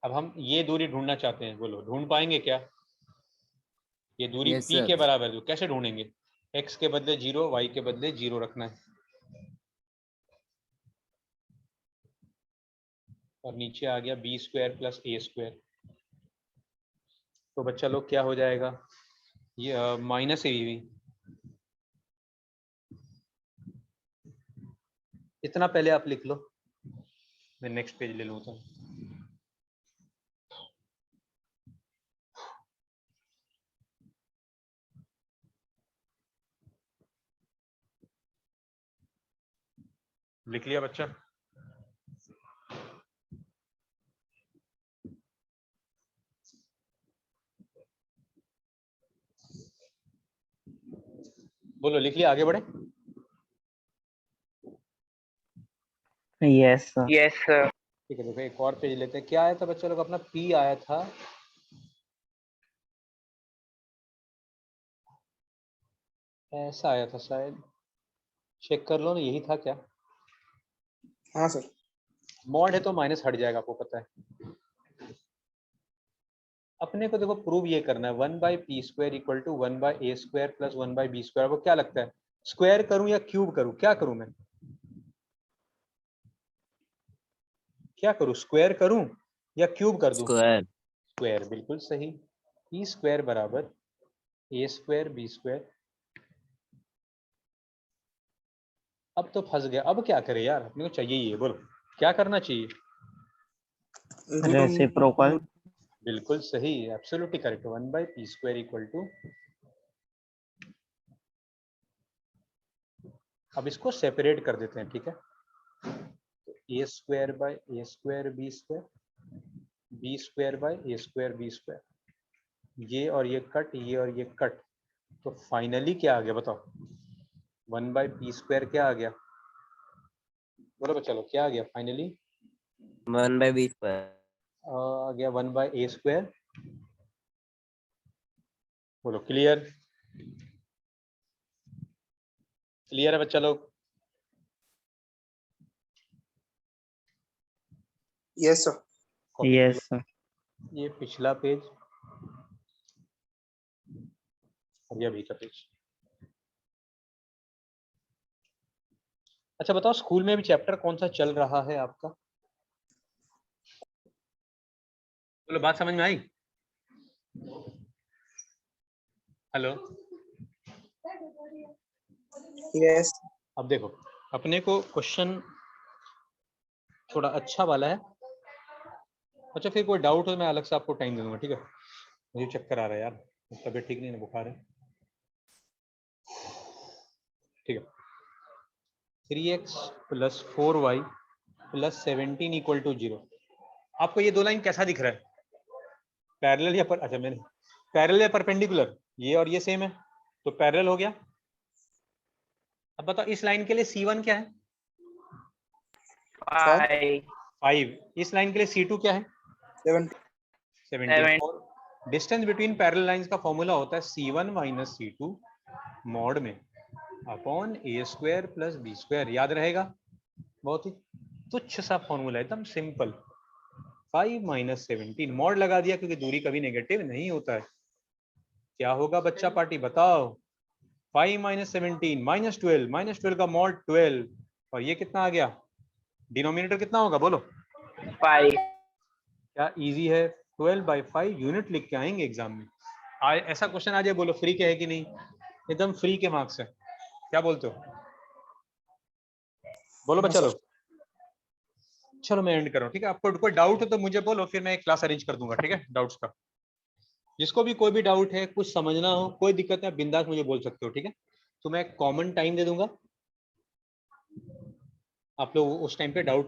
अब हम ये दूरी ढूंढना चाहते हैं, बोलो ढूंढ पाएंगे क्या? ये दूरी Yes, p sir. के बराबर है, तो कैसे ढूंढेंगे? x के बदले 0, y के बदले 0 रखना है और नीचे आ गया बी स्क्वायर प्लस ए स्क्वायर। तो बच्चा लोग क्या हो जाएगा? ये माइनस ए बी। इतना पहले आप लिख लो, मैं नेक्स्ट पेज ले लूँ तो। लिख लिया बच्चा? बोलो लिख लिया, आगे बढ़े। Yes, sir. Yes, sir. ठीक है, देखो एक और पेज लेते हैं। क्या आया था बच्चा लोग अपना? p आया था ऐसा, आया था शायद, चेक कर लो ना, यही था क्या? हाँ सर। मॉड है तो माइनस हट जाएगा, आपको पता है। अपने को देखो प्रूव ये करना है, 1 by p square equal to 1 by a square plus 1 by b square. वो क्या लगता है, स्क्वायर करूं या क्यूब करूं? क्या करूं मैं? क्या करूं, स्क्वायर करूं या क्यूब कर दूं? Square. स्क्वायर, बिल्कुल सही। पी स्क्वायर बराबर ए स्क्वायर बी स्क्वायर। अब तो फंस गया, अब क्या करे यार, अपने को चाहिए ये, बोलो क्या करना चाहिए? Reciprocal. बिल्कुल सही, absolutely correct. 1 by p square equal to, अब इसको सेपरेट कर देते हैं, ठीक है? A square by a square b square, b square by a square b square, ये और ये कट, ये और ये कट। तो फाइनली क्या आ गया बताओ? 1 बाई पी स्क्वायर क्या आ गया? बोलो चलो, क्या आ गया फाइनली? 1 by b square. आ गया 1 बाई ए स्क्वायर। बोलो क्लियर? क्लियर है बच्चा लोग? Yes sir. Yes, sir. ये पिछला पेज और ये अभी का पेज। अच्छा बताओ, स्कूल में भी चैप्टर कौन सा चल रहा है आपका? बोलो बात समझ में आई? हेलो? यस। अब देखो, अपने को क्वेश्चन थोड़ा अच्छा वाला है। अच्छा, फिर कोई डाउट हो मैं अलग से आपको टाइम दे दूंगा, ठीक है? मुझे चक्कर आ रहा है यार, तबीयत ठीक नहीं है, बुखार है, ठीक है? 3x plus 4y plus 17 equal to 0। आपको ये दो लाइन कैसा दिख रहा है? पैरेलल या पर, अच्छा मैंने पैरेलल या परपेंडिकुलर, ये और ये सेम है तो पैरेलल हो गया। अब बताओ इस लाइन के लिए C1 क्या है? 5। इस लाइन के लिए C2 क्या है? 17। और डिस्टेंस बिटवीन पैरेलल लाइंस का फॉर्मूला होता है C1 माइनस C2 मॉड में अपॉन ए स्क्वायर प्लस बी स्क्वायर। याद रहेगा, बहुत ही तुच्छ सा फॉर्मूला, एकदम सिंपल। 5 माइनस 17 मॉड लगा दिया क्योंकि दूरी कभी नेगेटिव नहीं होता है। क्या होगा बच्चा पार्टी बताओ? 5 माइनस 17 माइनस 12, माइनस 12 का मॉड 12 और ये कितना आ गया? डिनोमिनेटर कितना होगा बोलो? 5 क्या इजी है? 12/5 यूनिट लिख के आएंगे एग्जाम में। ऐसा क्वेश्चन आ जाए, बोलो फ्री के है कि नहीं? एकदम फ्री के मार्क्स है। क्या बोलते हो? बोलो बच्चा लोग। चलो मैं एंड कर रहा हूँ, ठीक है? आपको कोई डाउट हो तो मुझे बोलो, फिर मैं एक क्लास अरेंज कर दूंगा, ठीक है? डाउट्स का, जिसको भी कोई भी डाउट है, कुछ समझना हो, कोई दिक्कत है, बिंदास मुझे बोल सकते हो, ठीक है? तो मैं कॉमन टाइम दे दूंगा, आप लोग उस टाइम पे डाउट